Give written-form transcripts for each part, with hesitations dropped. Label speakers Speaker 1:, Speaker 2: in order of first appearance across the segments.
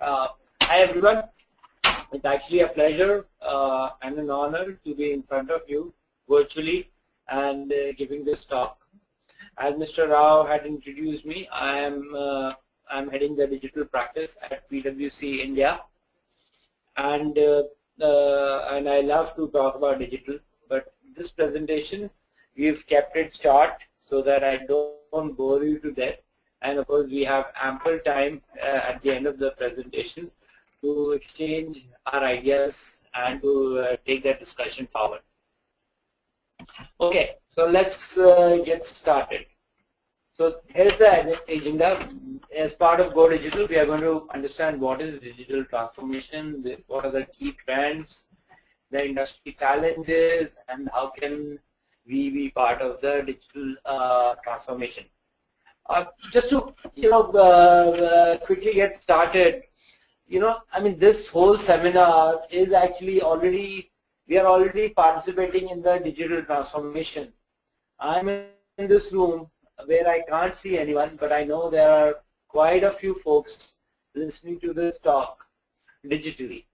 Speaker 1: Hi everyone. It's actually a pleasure and an honor to be in front of you virtually and giving this talk. As Mr. Rao had introduced me, I'm heading the digital practice at PwC India, and I love to talk about digital. But this presentation, we've kept it short so that I don't bore you to death. And of course, we have ample time at the end of the presentation to exchange our ideas and to take that discussion forward. Okay, so let's get started. So here's the agenda. As part of GoDigital, we are going to understand what is digital transformation, what are the key trends, the industry challenges, and how can we be part of the digital transformation. Just to quickly get started, I mean, this whole seminar is actually we are already participating in the digital transformation. I'm in this room where I can't see anyone, but I know there are quite a few folks listening to this talk digitally.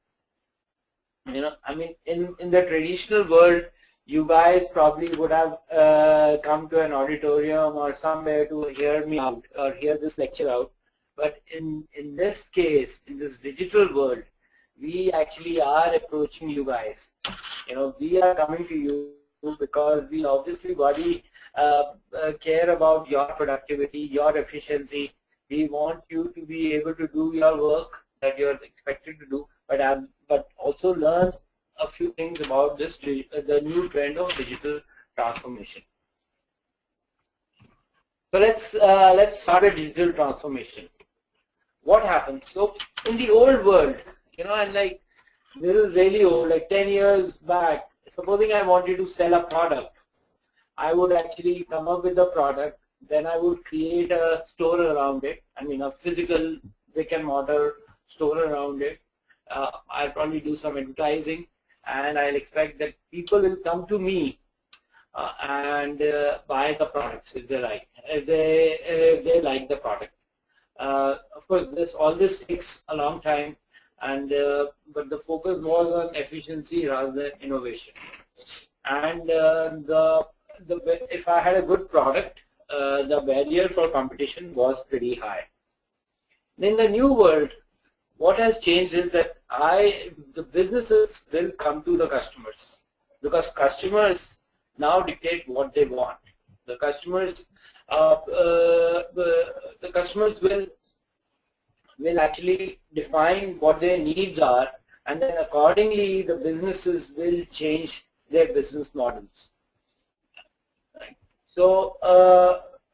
Speaker 1: I mean, in the traditional world, you guys probably would have come to an auditorium or somewhere to hear me out or hear this lecture out. But in this case, in this digital world, we actually are approaching you guys. We are coming to you because we obviously care about your productivity, your efficiency. We want you to be able to do your work that you're expected to do, but also learn a few things about the new trend of digital transformation. So let's start a digital transformation. What happens? So in the old world, and like this is really old, like 10 years back, supposing I wanted to sell a product, I would actually come up with the product, then I would create a store around it, I mean a physical brick and mortar store around it. I'll probably do some advertising, and I'll expect that people will come to me and buy the products if they like the product. Of course, all this takes a long time, and but the focus was on efficiency rather than innovation. And if I had a good product, the barrier for competition was pretty high. In the new world, what has changed is that the businesses will come to the customers, because customers now dictate what they want. The customers will actually define what their needs are, and then accordingly the businesses will change their business models. Right. So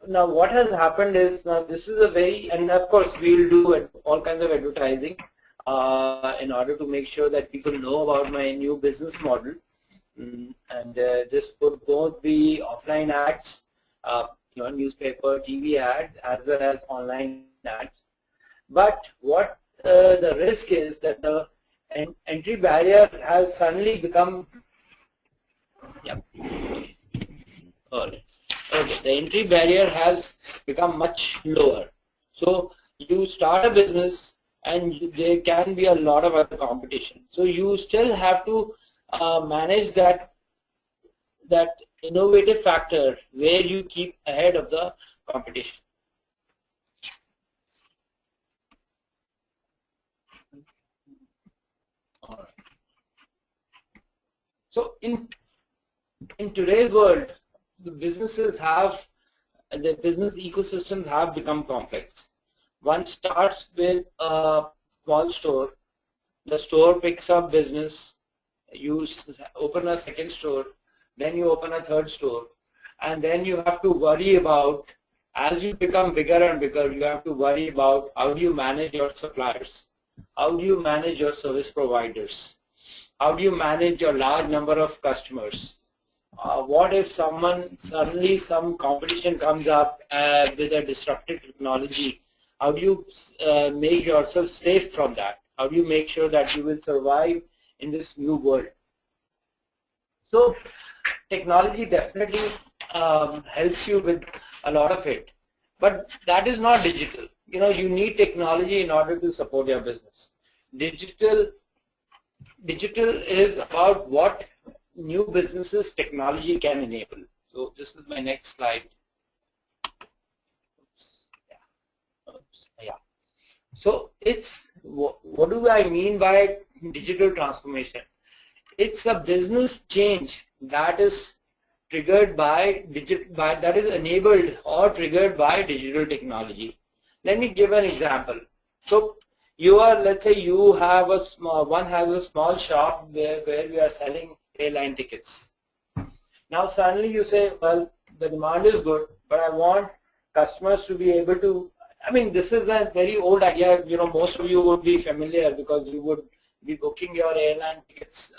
Speaker 1: now what has happened is, now this is and of course we'll do all kinds of advertising in order to make sure that people know about my new business model. And this would both be offline ads, newspaper, TV ads, as well as online ads. But what the risk is that the entry barrier has suddenly become, the entry barrier has become much lower. So you start a business and there can be a lot of other competition. So you still have to manage that innovative factor where you keep ahead of the competition. All right. So in today's world, the business ecosystems have become complex. One starts with a small store. The store picks up business. You open a second store, then you open a third store, and then you have to worry about, as you become bigger and bigger, you have to worry about how do you manage your suppliers, how do you manage your service providers, how do you manage your large number of customers. What if suddenly some competition comes up with a disruptive technology? How do you make yourself safe from that? How do you make sure that you will survive in this new world? So technology definitely helps you with a lot of it, but that is not digital. you need technology in order to support your business. Digital is about what new businesses technology can enable. So this is my next slide. Yeah. So it's what do I mean by digital transformation? It's a business change that is triggered by that is enabled or triggered by digital technology. Let me give an example. So let's say you have one has a small shop where we are selling airline tickets. Now suddenly you say, well, the demand is good, but I want customers to be able to, I mean, this is a very old idea, most of you would be familiar because you would be booking your airline tickets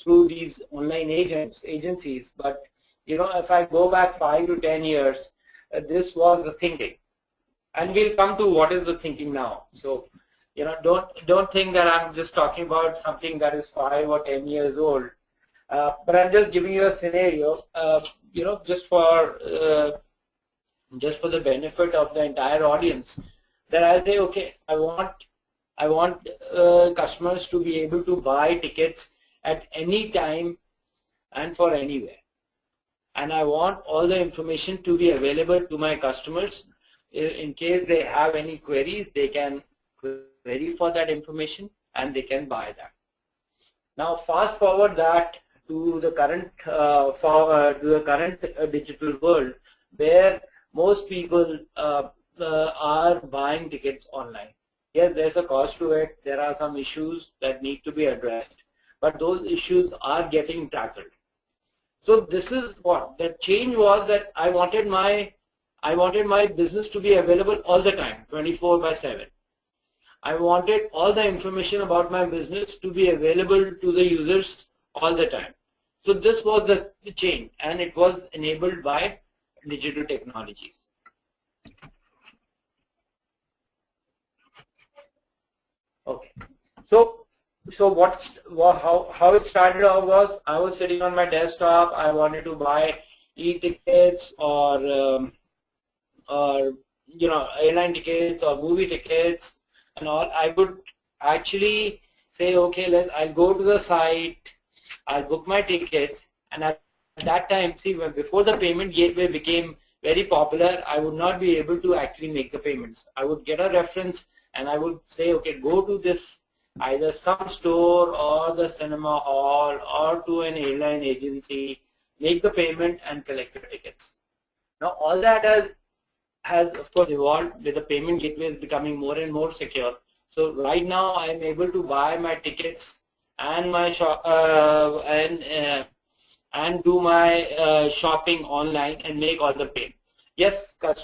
Speaker 1: through these online agencies. But, if I go back 5 to 10 years, this was the thinking. And we'll come to what is the thinking now. So, don't think that I'm just talking about something that is 5 or 10 years old. But I'm just giving you a scenario, just for the benefit of the entire audience, that I'll say, okay, I want customers to be able to buy tickets at any time and for anywhere. And I want all the information to be available to my customers. In case they have any queries, they can query for that information and they can buy that. Now fast forward that to the current digital world, where most people are buying tickets online. Yes, there's a cost to it. There are some issues that need to be addressed, but those issues are getting tackled. So this is what the change was, that I wanted my business to be available all the time, 24/7. I wanted all the information about my business to be available to the users all the time. So this was the change, and it was enabled by digital technologies. Okay, so how it started off was, I was sitting on my desktop. I wanted to buy e-tickets or airline tickets or movie tickets and all. I would actually say, okay, I'll go to the site, I'll book my tickets, and at that time, see, before the payment gateway became very popular, I would not be able to actually make the payments. I would get a reference and I would say, okay, go to this, either some store or the cinema hall or to an airline agency, make the payment and collect the tickets. Now all that has of course evolved with the payment gateways becoming more and more secure. So right now I am able to buy my tickets and my and do my shopping online and make all the payment. Yes, a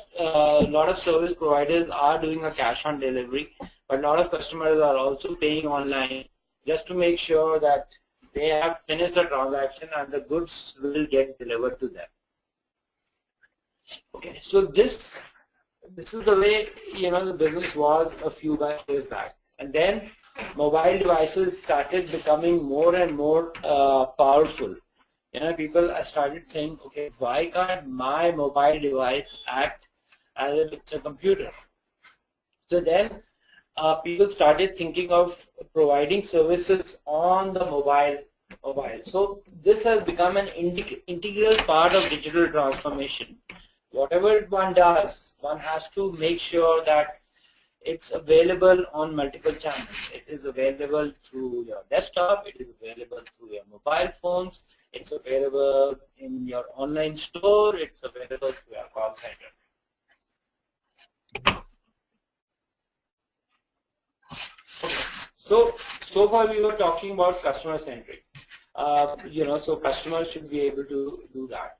Speaker 1: lot of service providers are doing a cash on delivery, but a lot of customers are also paying online just to make sure that they have finished the transaction and the goods will get delivered to them. Okay, so this is the way the business was a few years back, and then mobile devices started becoming more and more powerful. People started saying, okay, why can't my mobile device act as if it's a computer? So then people started thinking of providing services on the mobile. So this has become an integral part of digital transformation. Whatever one does, one has to make sure that it's available on multiple channels. It is available through your desktop, it is available through your mobile phones, it's available in your online store, it's available through your call center. Okay. So far we were talking about customer centric. So customers should be able to do that.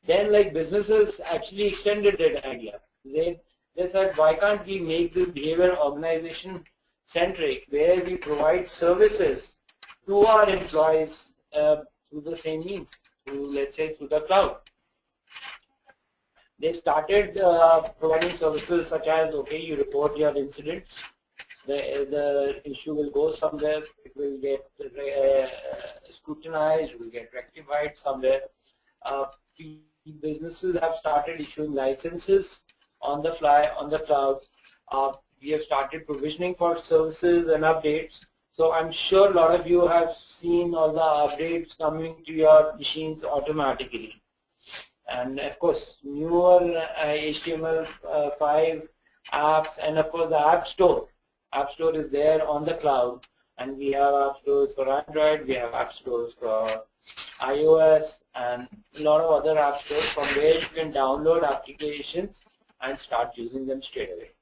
Speaker 1: Then businesses actually extended that idea. They said, why can't we make the behavior organization centric, where we provide services to our employees through the same means, let's say through the cloud. They started providing services such as, okay, you report your incidents, the issue will go somewhere, it will get scrutinized, it will get rectified somewhere. Businesses have started issuing licenses on the fly, on the cloud. We have started provisioning for services and updates. So I'm sure a lot of you have seen all the updates coming to your machines automatically. And of course, newer HTML5 apps, and of course the App Store. App Store is there on the cloud, and we have app stores for Android, we have app stores for iOS, and a lot of other app stores from where you can download applications and start using them straight away.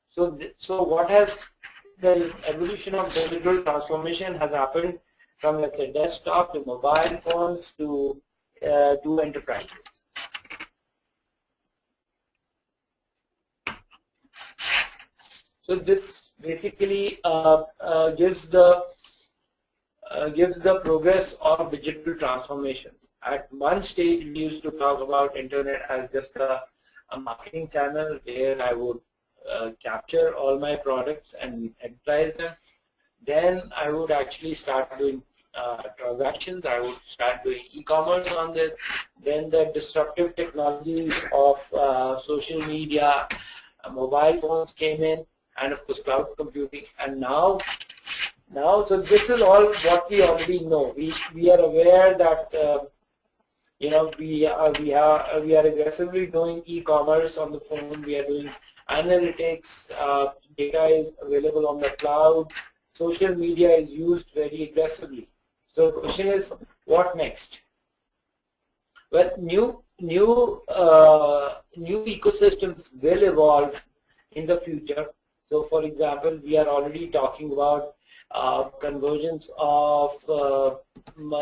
Speaker 1: So what has the evolution of digital transformation has happened from, let's say, desktop to mobile phones to enterprises. So this basically gives the progress of digital transformation. At one stage, we used to talk about internet as just a marketing channel where I would capture all my products and advertise them. Then I would actually start doing transactions. I would start doing e-commerce on this. Then the disruptive technologies of social media, mobile phones came in, and of course cloud computing. And now, so this is all what we already know. We are aware that we are aggressively doing e-commerce on the phone. We are doing analytics. Data is available on the cloud. Social media is used very aggressively. So the question is, what next? Well, new ecosystems will evolve in the future. So, for example, we are already talking about convergence of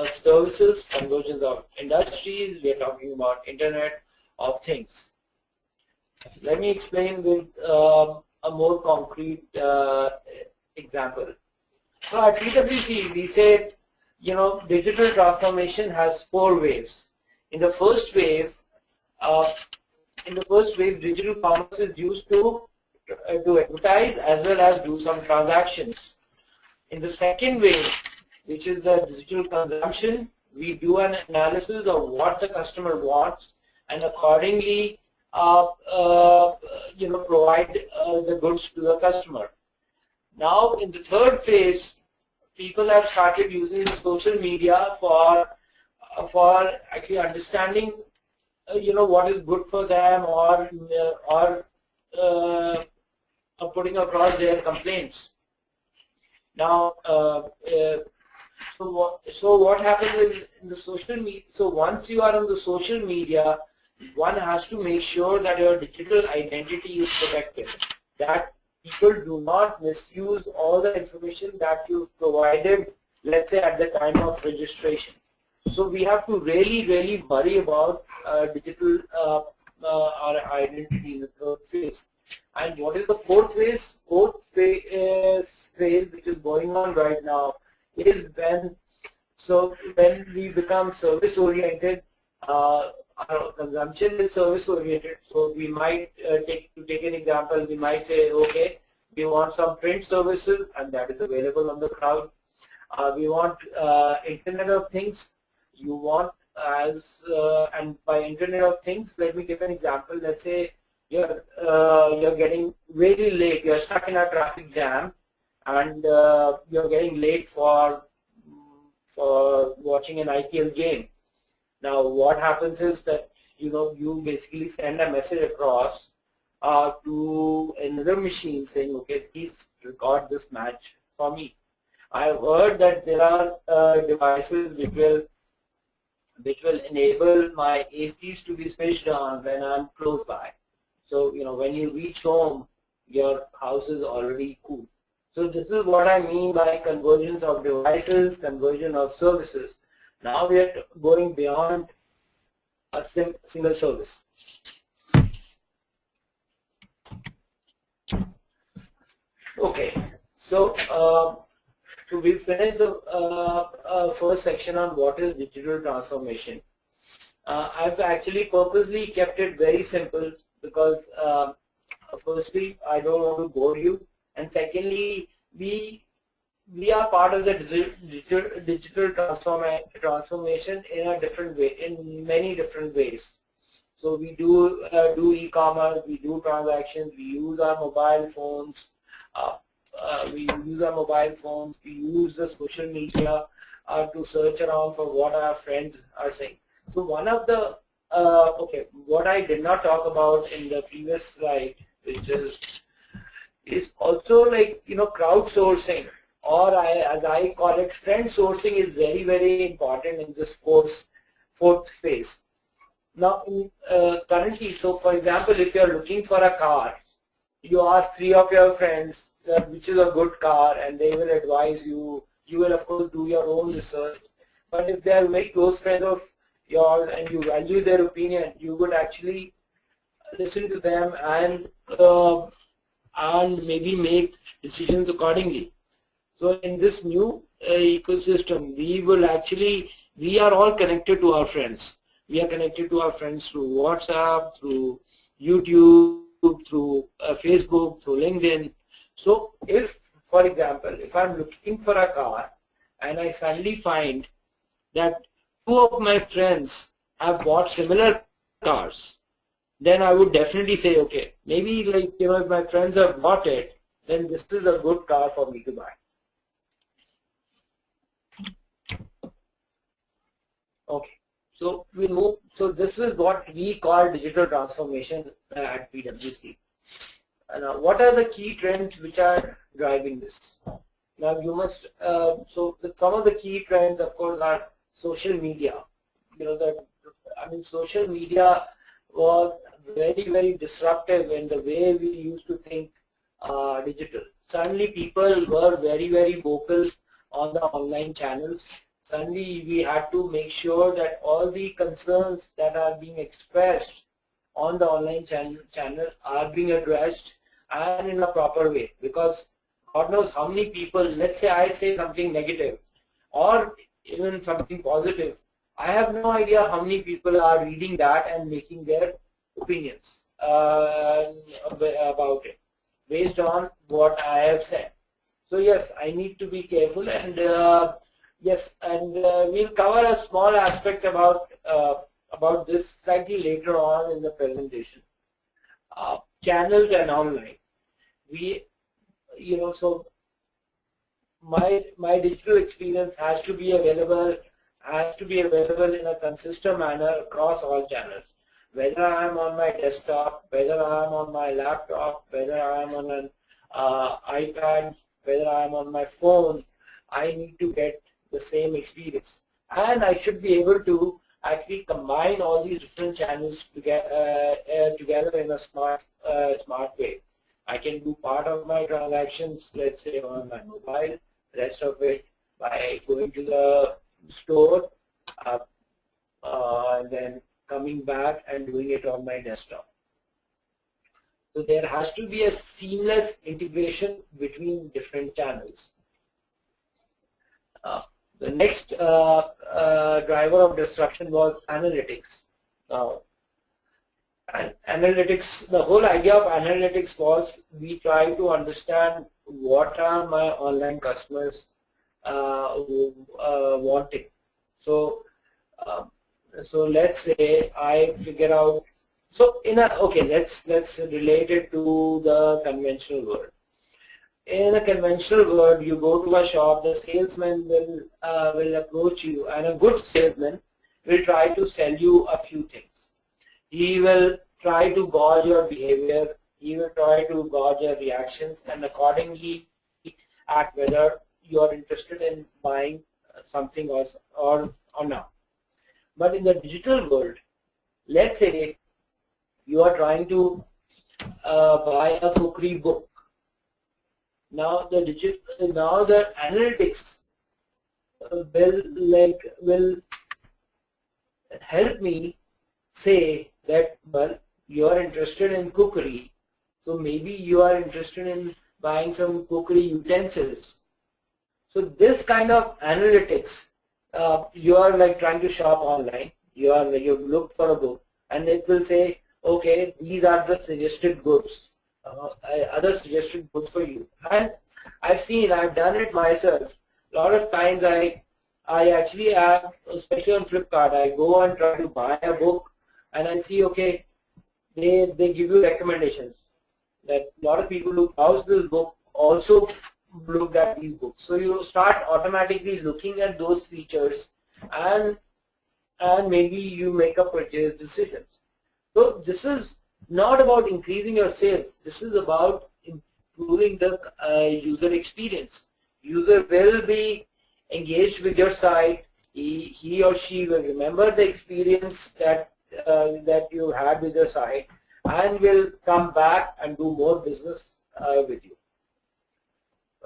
Speaker 1: services, convergence of industries. We are talking about Internet of Things. Let me explain with a more concrete example. So at PwC, we said, digital transformation has 4 waves. In the first wave, digital commerce is used to advertise as well as do some transactions. In the second wave, which is the digital consumption, we do an analysis of what the customer wants and accordingly provide the goods to the customer. Now in the third phase, people have started using social media for actually understanding what is good for them or putting across their complaints. Now, so what happens is in the social media? So once you are on the social media, one has to make sure that your digital identity is protected, that people do not misuse all the information that you've provided, let's say at the time of registration. So we have to really worry about digital our identity in the third phase. And what is the fourth phase? Fourth phase which is going on right now is when we become service oriented. Our consumption is service oriented. So we might take an example. We might say, okay, we want some print services, and that is available on the cloud. We want Internet of Things. You want and by Internet of Things, let me give an example. Let's say you're getting very late. You're stuck in a traffic jam, and you're getting late for watching an IPL game. Now, what happens is that you basically send a message across to another machine saying, okay, please record this match for me. I've heard that there are devices which will enable my ACs to be switched on when I'm close by. So when you reach home, your house is already cool. So this is what I mean by convergence of devices, conversion of services. Now we are going beyond a single service. Okay, so we finished the first section on what is digital transformation. I've actually purposely kept it very simple because firstly, I don't want to bore you, and secondly, we are part of the digital transformation in a different way, in many different ways. So we do e-commerce, we do transactions, we use our mobile phones, we use the social media to search around for what our friends are saying. So one of the, okay, what I did not talk about in the previous slide, which is also like, crowdsourcing, or as I call it, friend sourcing is very, very important in this fourth phase. Now, currently, so for example, if you are looking for a car, you ask 3 of your friends which is a good car, and they will advise you. You will, of course, do your own research. But if they are very close friends of yours and you value their opinion, you would actually listen to them and maybe make decisions accordingly. So in this new ecosystem, we are all connected to our friends. We are connected to our friends through WhatsApp, through YouTube, through Facebook, through LinkedIn. So if, for example, if I'm looking for a car and I suddenly find that 2 of my friends have bought similar cars, then I would definitely say, okay, maybe like, if my friends have bought it, then this is a good car for me to buy. Okay, so we move. So this is what we call digital transformation at PwC. Now, what are the key trends which are driving this? Now, you must. So some of the key trends, of course, are social media. Social media was very, very disruptive in the way we used to think digital. Suddenly, people were very, very vocal on the online channels. Suddenly, we had to make sure that all the concerns that are being expressed on the online channel are being addressed and in a proper way, because God knows how many people, let's say I say something negative or even something positive, I have no idea how many people are reading that and making their opinions about it based on what I have said. So yes, I need to be careful, and yes, and we'll cover a small aspect about this slightly later on in the presentation. Channels and online. So my digital experience has to be available in a consistent manner across all channels. Whether I am on my desktop, whether I am on my laptop, whether I am on an iPad, whether I am on my phone, I need to get the same experience, and I should be able to actually combine all these different channels together in a smart way. I can do part of my transactions, let's say, on my mobile, rest of it by going to the store and then coming back and doing it on my desktop. So there has to be a seamless integration between different channels. The next driver of disruption was analytics. Analytics, the whole idea of analytics was we try to understand what are my online customers wanting. So, so let's say I figure out. So let's relate it to the conventional world. In a conventional world, you go to a shop, the salesman will approach you, and a good salesman will try to sell you a few things. He will try to gauge your behavior, he will try to gauge your reactions, and accordingly at whether you are interested in buying something or not. But in the digital world, let's say you are trying to buy a cookery book. Now the analytics will help me say that, well, you are interested in cookery, so maybe you are interested in buying some cookery utensils. So this kind of analytics, you are like trying to shop online. You've looked for a book, and it will say, okay, these are the suggested goods. Other suggested goods for you. And I've done it myself. A lot of times I actually have, especially on Flipkart, I go and try to buy a book, and I see, okay, they give you recommendations that a lot of people who browse this book also looked at these books. So you start automatically looking at those features, and maybe you make a purchase decisions. So this is not about increasing your sales. This is about improving the user experience. User will be engaged with your site. He or she will remember the experience that you had with your site, and will come back and do more business with you.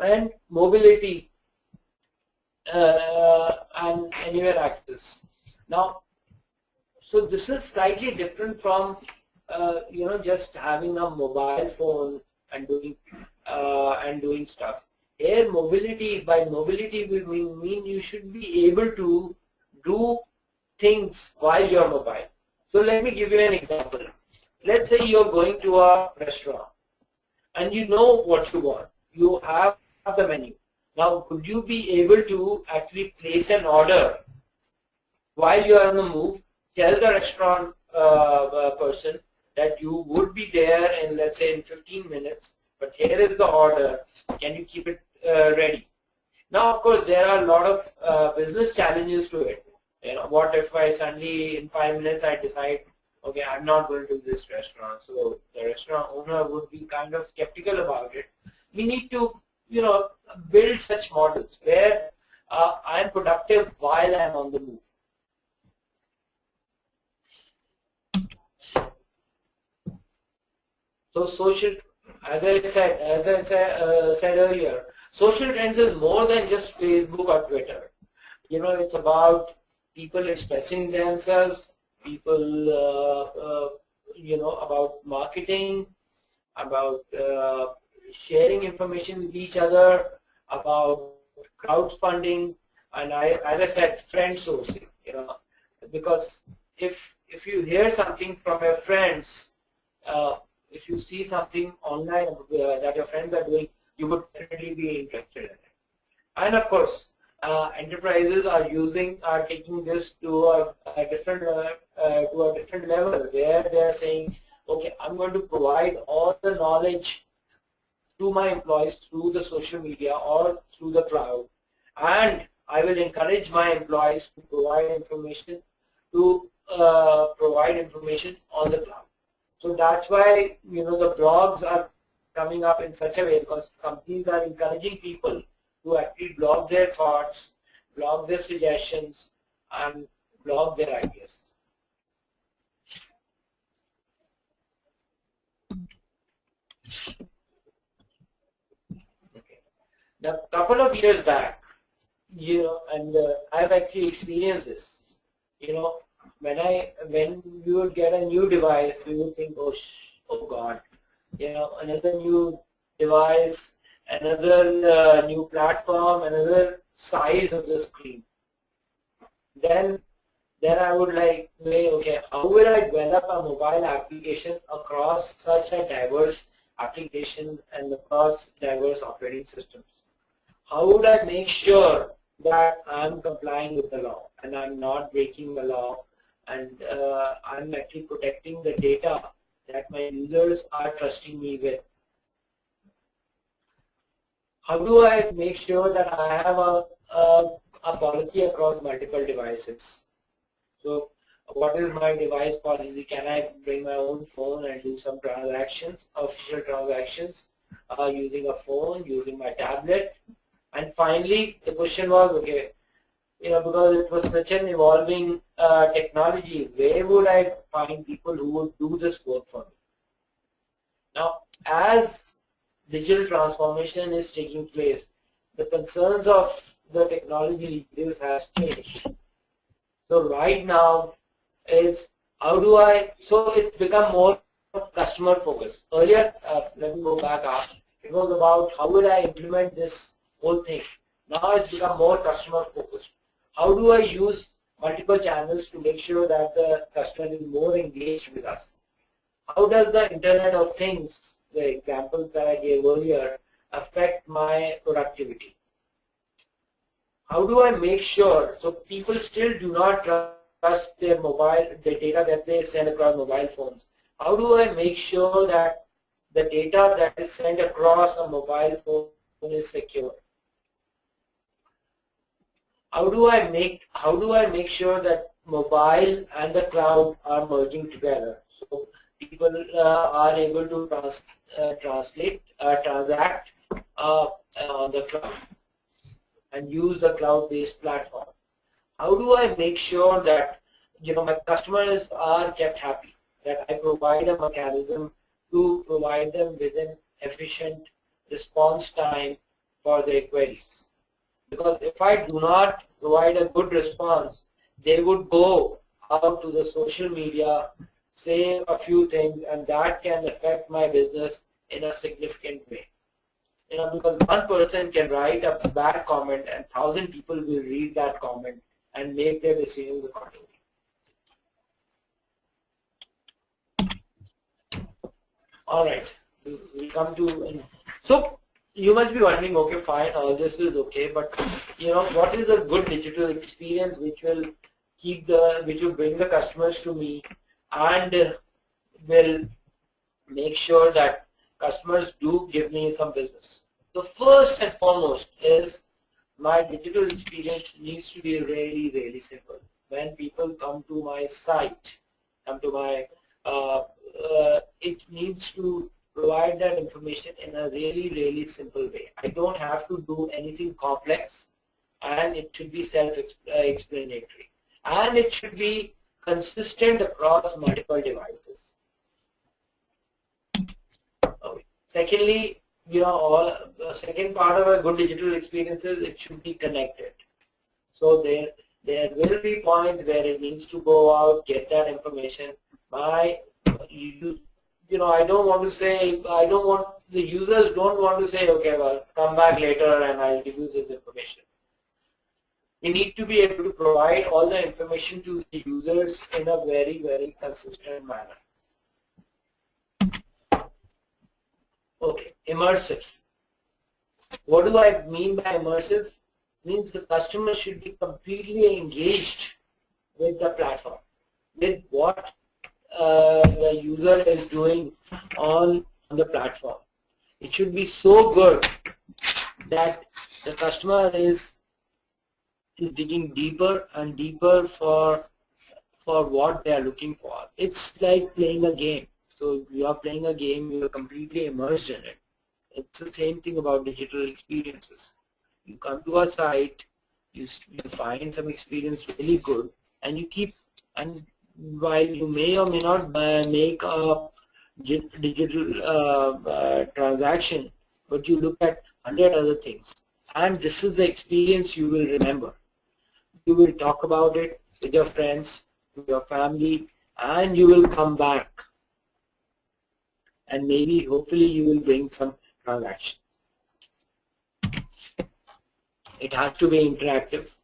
Speaker 1: And mobility and anywhere access. Now, so this is slightly different from just having a mobile phone and doing stuff. Here, mobility, by mobility we mean you should be able to do things while you're mobile. So let me give you an example. Let's say you're going to a restaurant and you know what you want. You have the menu. Now, could you be able to actually place an order while you are on the move? Tell the restaurant person that you would be there in, let's say, in 15 minutes, but here is the order. Can you keep it ready? Now, of course, there are a lot of business challenges to it. What if I suddenly in 5 minutes I decide, okay, I'm not going to this restaurant? So the restaurant owner would be kind of skeptical about it. We need to, build such models where I'm productive while I'm on the move. So social, as I said earlier, social trends is more than just Facebook or Twitter. It's about people expressing themselves, people, about marketing, about sharing information with each other, about crowdfunding, and as I said, friend sourcing. Because if you hear something from your friends, if you see something online that your friends are doing, you would definitely be interested in it. And of course, enterprises are taking this to a different level, where they are saying, okay, I'm going to provide all the knowledge to my employees through the social media or through the cloud, and I will encourage my employees to provide information on the cloud. So that's why the blogs are coming up in such a way, because companies are encouraging people to actually blog their thoughts, blog their suggestions, and blog their ideas. Okay. Now, a couple of years back, and I've actually experienced this. When we would get a new device, we would think, oh God, another new device, another new platform, another size of the screen. Then I would like say, okay, how will I develop a mobile application across such a diverse application and across diverse operating systems? How would I make sure that I'm complying with the law and I'm not breaking the law, and I'm actually protecting the data that my users are trusting me with? How do I make sure that I have a policy across multiple devices? So what is my device policy? Can I bring my own phone and do some transactions, official transactions, using a phone, using my tablet? And finally, the question was, okay, because it was such an evolving technology, where would I find people who would do this work for me? Now, as digital transformation is taking place, the concerns of the technology leaders has changed. So right now is so it's become more customer focused. Earlier, let me go back up, it was about how would I implement this whole thing. Now it's become more customer focused. How do I use multiple channels to make sure that the customer is more engaged with us? How does the Internet of Things, the example that I gave earlier, affect my productivity? How do I make sure so people still do not trust trust their data that they send across mobile phones? How do I make sure that the data that is sent across a mobile phone is secure? How do I make sure that mobile and the cloud are merging together, so people are able to transact on the cloud and use the cloud-based platform? How do I make sure that my customers are kept happy, that I provide a mechanism to provide them with an efficient response time for their queries? Because if I do not provide a good response, they would go out to the social media, say a few things, and that can affect my business in a significant way. Because one person can write a bad comment and 1,000 people will read that comment and make their decisions accordingly. All right, we come to, so you must be wondering, okay, fine, all this is okay, but what is a good digital experience which will bring the customers to me and will make sure that customers do give me some business? So first and foremost is my digital experience needs to be really, really simple. When people come to my site, it needs to provide that information in a really, really simple way. I don't have to do anything complex, and it should be self-explanatory, and it should be consistent across multiple devices. Okay. Secondly, second part of a good digital experience is it should be connected. So there will be points where it needs to go out, get that information. I don't want to say, the users don't want to say, okay, well, come back later and I'll give you this information. We need to be able to provide all the information to the users in a very, very consistent manner. Okay, immersive. What do I mean by immersive? Means the customer should be completely engaged with the platform, with what the user is doing on the platform. It should be so good that the customer is digging deeper and deeper for what they are looking for. It's like playing a game. So you are playing a game, you are completely immersed in it. It's the same thing about digital experiences. You come to a site, you find some experience really good, and you keep, and while you may or may not make a digital transaction, but you look at 100 other things, and this is the experience you will remember. You will talk about it with your friends, with your family, and you will come back. And maybe, hopefully, you will bring some transaction. It has to be interactive,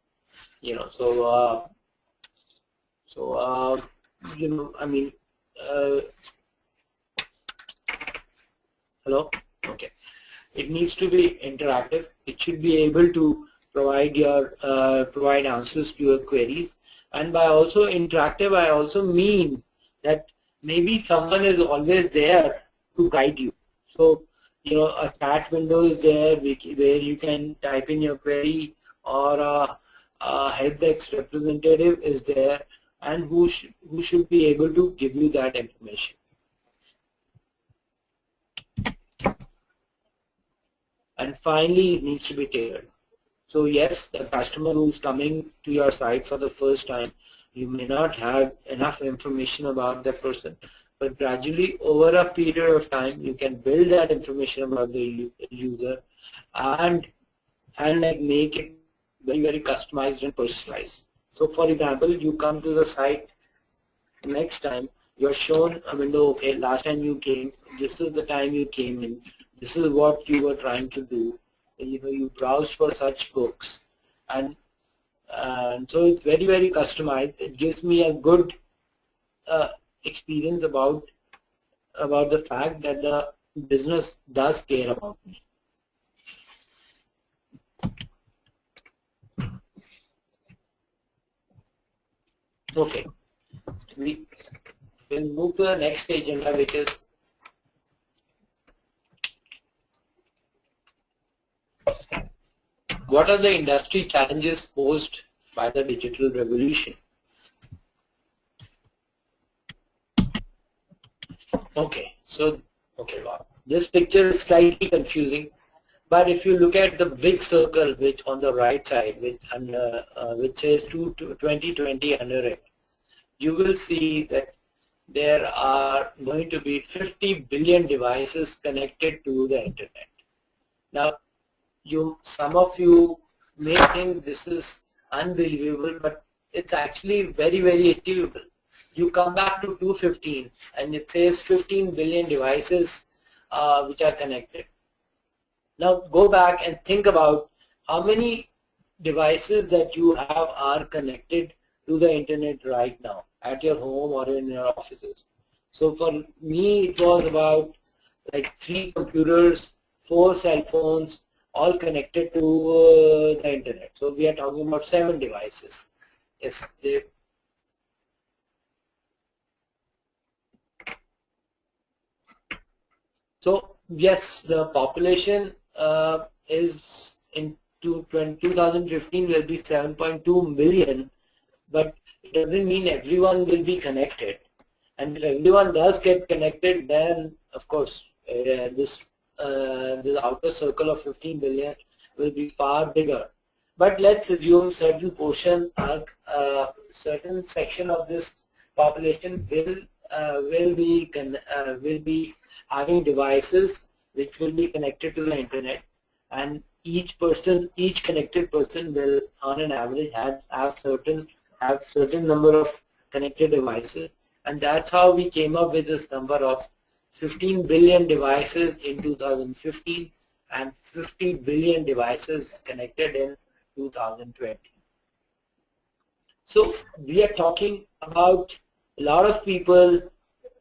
Speaker 1: hello? Okay. It needs to be interactive. It should be able to provide answers to your queries. And by also interactive, I also mean that maybe someone is always there to guide you. So, a chat window is there where you can type in your query, or a help desk representative is there, and who should be able to give you that information. And finally, it needs to be tailored. So yes, the customer who's coming to your site for the first time, you may not have enough information about that person, but gradually over a period of time, you can build that information about the user and make it very, very customized and personalized. So for example, you come to the site next time, you're shown a window, okay, last time you came, this is the time you came in, this is what you were trying to do, you browsed for such books, and so it's very, very customized. It gives me a good experience about the fact that the business does care about me. Okay, we will move to the next agenda, which is what are the industry challenges posed by the digital revolution? Okay, so wow. This picture is slightly confusing, but if you look at the big circle, which on the right side, which says 2020 under it, you will see that there are going to be 50 billion devices connected to the internet. Now, some of you may think this is unbelievable, but it's actually very, very achievable. You come back to 215 and it says 15 billion devices which are connected. Now go back and think about how many devices that you have are connected to the internet right now at your home or in your offices. So for me it was about like 3 computers, 4 cell phones, all connected to the internet. So we are talking about 7 devices. Yes, so yes, the population is in 2015 will be 7.2 million, but it doesn't mean everyone will be connected. And if everyone does get connected, then of course this outer circle of 15 billion will be far bigger. But let's assume certain portion, certain section of this population will be having devices which will be connected to the internet, and each connected person will, on an average, have certain number of connected devices, and that's how we came up with this number of 15 billion devices in 2015 and 50 billion devices connected in 2020. So we are talking about a lot of people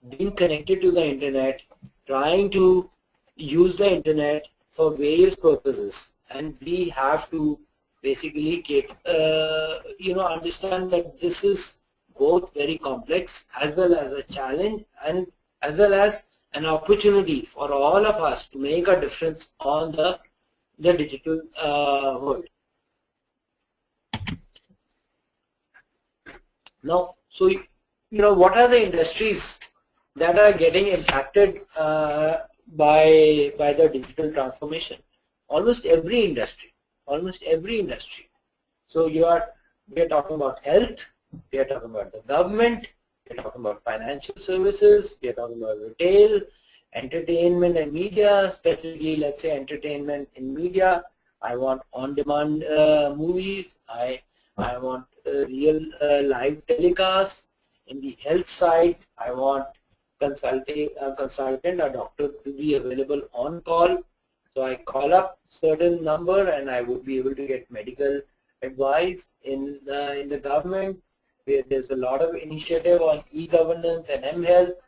Speaker 1: being connected to the internet, trying to use the internet for various purposes, and we have to basically understand that this is both very complex as well as a challenge, and as well as an opportunity for all of us to make a difference on the digital world. Now, so what are the industries that are getting impacted by the digital transformation? Almost every industry. So we are talking about health, we are talking about the government, we are talking about financial services, we are talking about retail, entertainment and media. Specifically, let's say entertainment in media, I want on-demand movies, I want real live telecasts. In the health side, I want consultant, a doctor to be available on call. So I call up certain number and I would be able to get medical advice. In the government, where there's a lot of initiative on e-governance and m-health,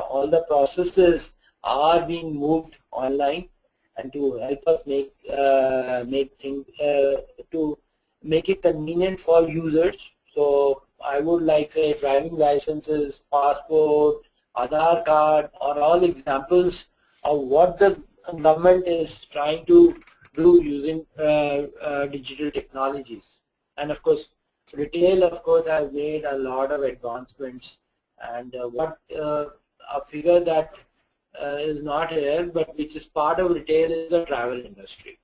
Speaker 1: all the processes are being moved online, and to help us make things to make it convenient for users. So I would like say driving licenses, passport, Aadhaar card are all examples of what the government is trying to do using digital technologies. And of course, retail of course has made a lot of advancements, and a figure that is not here but which is part of retail is the travel industry.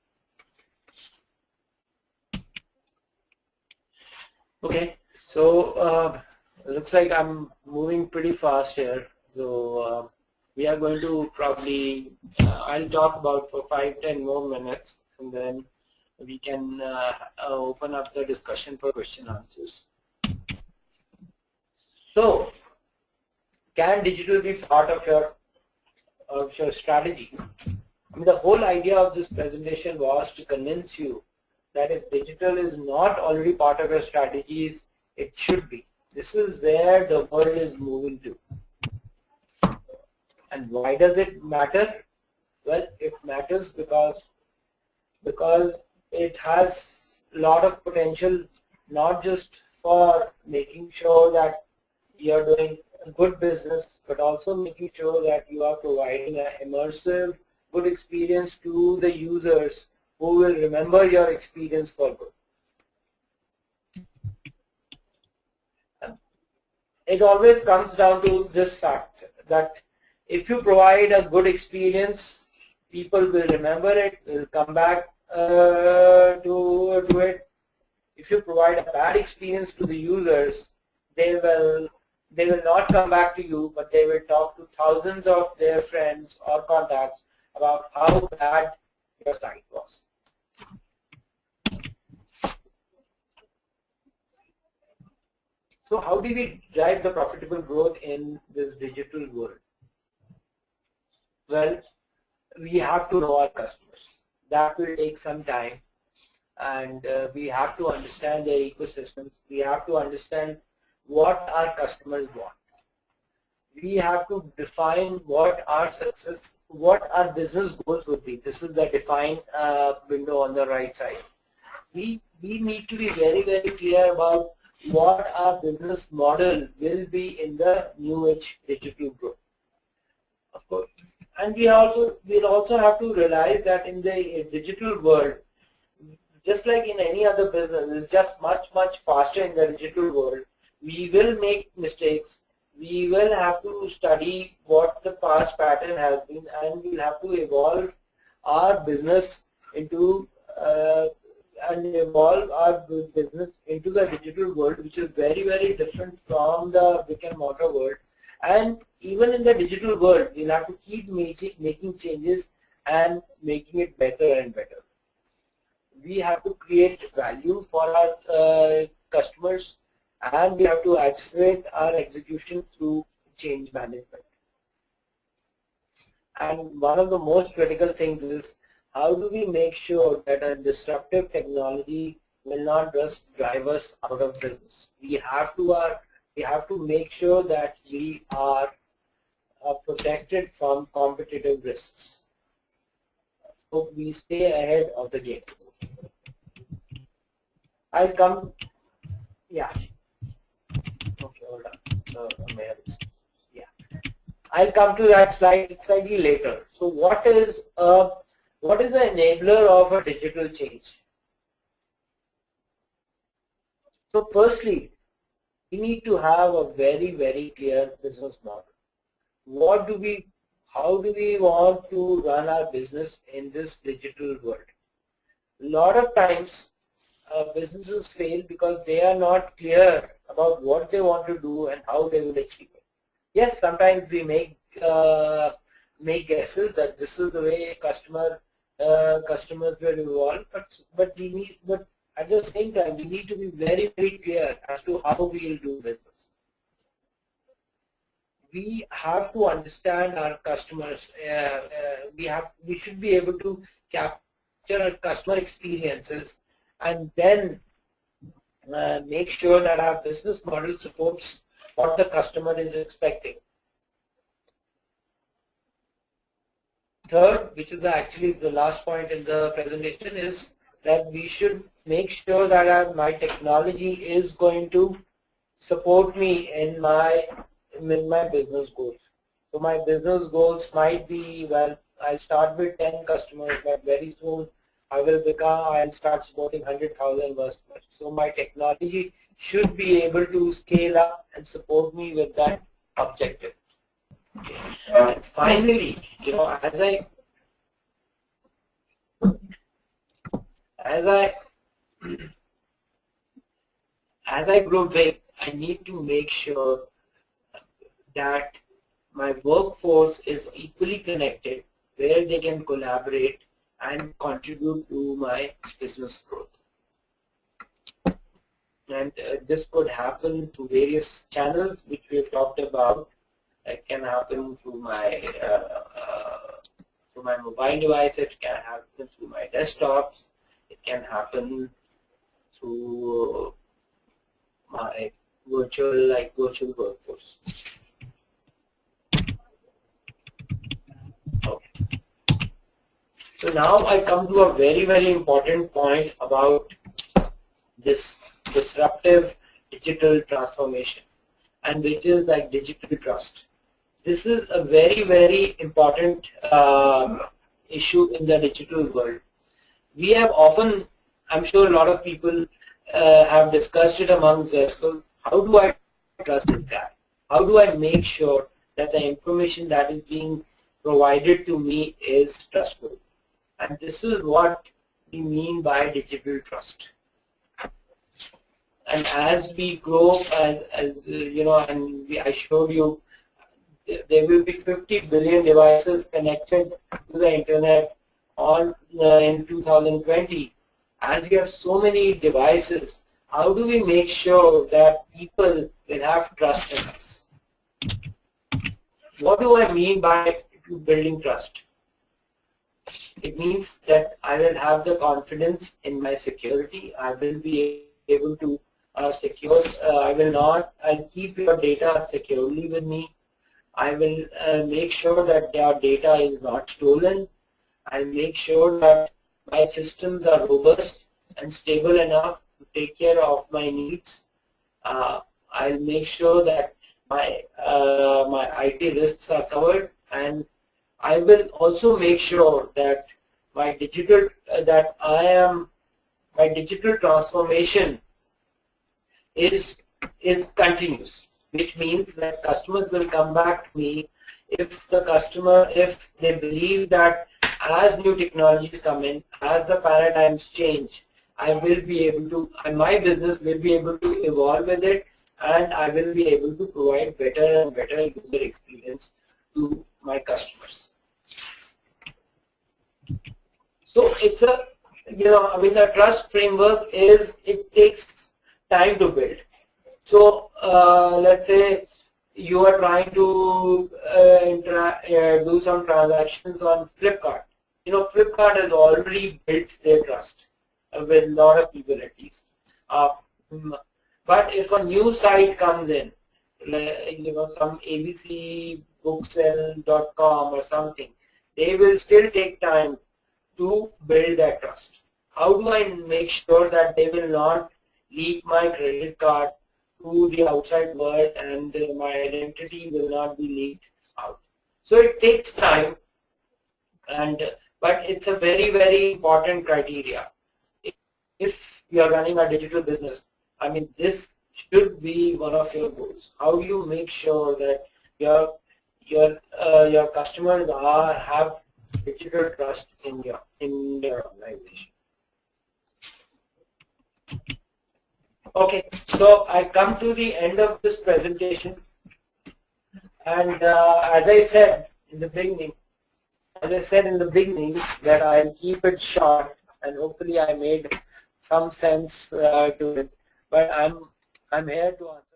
Speaker 1: Okay, so looks like I'm moving pretty fast here. So we are going to probably, I'll talk about for 5-10 more minutes, and then we can open up the discussion for question answers. So, can digital be part of your strategy? I mean, the whole idea of this presentation was to convince you that if digital is not already part of your strategies, it should be. This is where the world is moving to. And why does it matter? Well, it matters because it has a lot of potential, not just for making sure that you're doing a good business, but also making sure that you are providing an immersive, good experience to the users who will remember your experience for good. It always comes down to this fact that if you provide a good experience, people will remember it, will come back to it. If you provide a bad experience to the users, they will not come back to you, but they will talk to thousands of their friends or contacts about how bad your site was. So how do we drive the profitable growth in this digital world? Well, we have to know our customers. That will take some time, and we have to understand their ecosystems. We have to understand what our customers want. We have to define what our business goals would be. This is the define window on the right side. We need to be very, very clear about what our business model will be in the new age digital growth. Of course, and we'll also have to realize that in the digital world, just like in any other business, it's just much faster in the digital world. We will make mistakes. We will have to study what the past pattern has been, and we'll have to evolve our business into the digital world, which is very, very different from the brick and mortar world. And even in the digital world, we'll have to keep making changes and making it better and better. We have to create value for our customers, and we have to accelerate our execution through change management. And one of the most critical things is, how do we make sure that a disruptive technology will not just drive us out of business? We have to make sure that we are protected from competitive risks, so we stay ahead of the game. I'll come. Yeah. Okay, hold on. Yeah. I'll come to that slide slightly later. So what is the enabler of a digital change? So firstly, we need to have a very, very clear business model. How do we want to run our business in this digital world? A lot of times businesses fail because they are not clear about what they want to do and how they will achieve it. Yes, sometimes we make guesses that this is the way customers will evolve, but at the same time, we need to be very, very clear as to how we will do business. We have to understand our customers. We should be able to capture our customer experiences and then make sure that our business model supports what the customer is expecting. Third, which is actually the last point in the presentation, is that we should make sure that my technology is going to support me in my business goals. So my business goals might be, well, I'll start with 10 customers, but very soon I'll start supporting 100,000 customers. So my technology should be able to scale up and support me with that objective. And finally, as I grow big, I need to make sure that my workforce is equally connected, where they can collaborate and contribute to my business growth. And this could happen through various channels which we have talked about. It can happen through my mobile device. It can happen through my desktops. It can happen through my virtual workforce. Okay. So now I come to a very, very important point about this disruptive digital transformation, and which is like digital trust. This is a very, very important issue in the digital world. We have often, I'm sure a lot of people have discussed it amongst themselves. How do I trust this guy? How do I make sure that the information that is being provided to me is trustworthy? And this is what we mean by digital trust. And as we grow, as you know, and I showed you, there will be 50 billion devices connected to the internet on in 2020. As we have so many devices, how do we make sure that people will have trust in us? What do I mean by building trust? It means that I will have the confidence in my security. I will be able to secure. I'll keep your data securely with me. I will make sure that your data is not stolen. I'll make sure that my systems are robust and stable enough to take care of my needs. I'll make sure that my IT risks are covered, and I will also make sure that my digital transformation is continuous, which means that customers will come back to me if they believe that as new technologies come in, as the paradigms change, I will be able to, and my business will be able to evolve with it, and I will be able to provide better and better user experience to my customers. So it's a, the trust framework it takes time to build. So let's say you are trying to do some transactions on Flipkart. Flipkart has already built their trust with a lot of people at least. But if a new site comes in, some abcbooksell.com or something, they will still take time to build that trust. How do I make sure that they will not leak my credit card to the outside world and my identity will not be leaked out? So it takes time, but it's a very, very important criteria. If you are running a digital business, this should be one of your goals. How do you make sure that your customers have digital trust in your organization? Okay, so I come to the end of this presentation, and as I said in the beginning, that I'll keep it short, and hopefully I made some sense to it. But I'm here to answer.